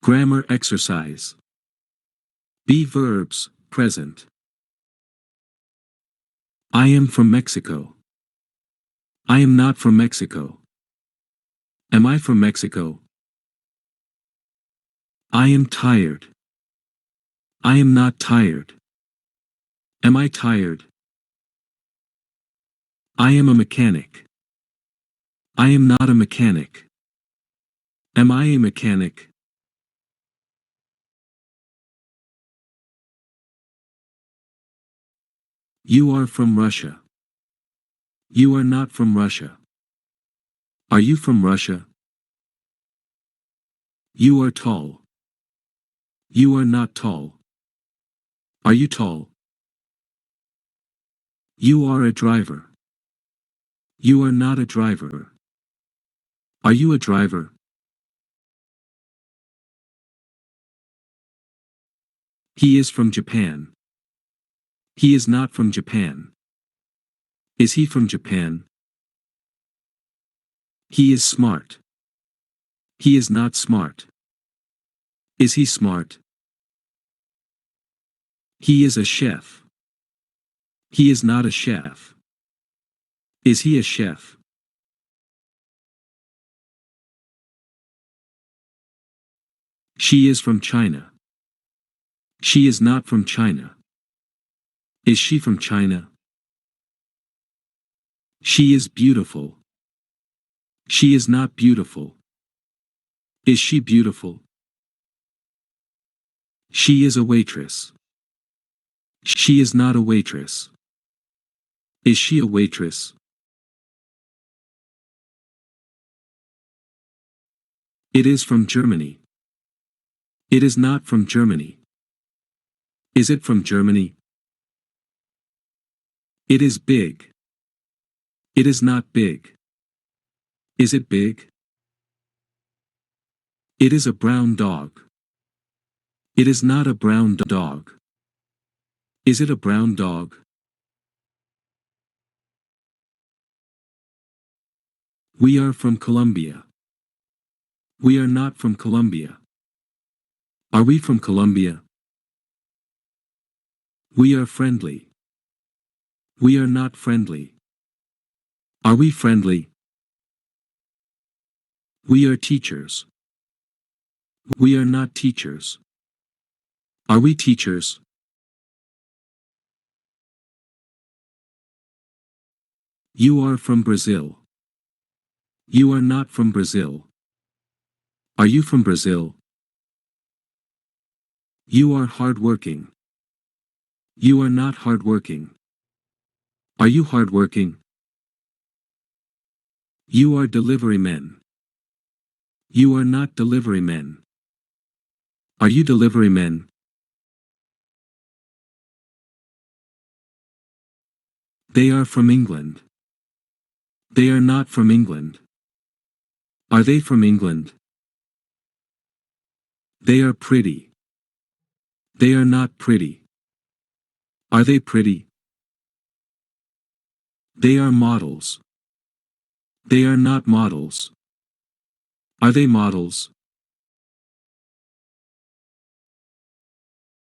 Grammar exercise. Be verbs, present. I am from Mexico. I am not from Mexico. Am I from Mexico? I am tired. I am not tired. Am I tired? I am a mechanic. I am not a mechanic. Am I a mechanic? You are from Russia. You are not from Russia. Are you from Russia? You are tall. You are not tall. Are you tall? You are a driver. You are not a driver. Are you a driver? He is from Japan. He is not from Japan. Is he from Japan? He is smart. He is not smart. Is he smart? He is a chef. He is not a chef. Is he a chef? She is from China. She is not from China. Is she from China? She is beautiful. She is not beautiful. Is she beautiful? She is a waitress. She is not a waitress. Is she a waitress? It is from Germany. It is not from Germany. Is it from Germany? It is big. It is not big. Is it big? It is a brown dog. It is not a brown dog. Is it a brown dog? We are from Colombia. We are not from Colombia. Are we from Colombia? We are friendly. We are not friendly. Are we friendly? We are teachers. We are not teachers. Are we teachers? You are from Brazil. You are not from Brazil. Are you from Brazil? You are hardworking. You are not hardworking. Are you hardworking? You are delivery men. You are not delivery men. Are you delivery men? They are from England. They are not from England. Are they from England? They are pretty. They are not pretty. Are they pretty? They are models. They are not models. Are they models?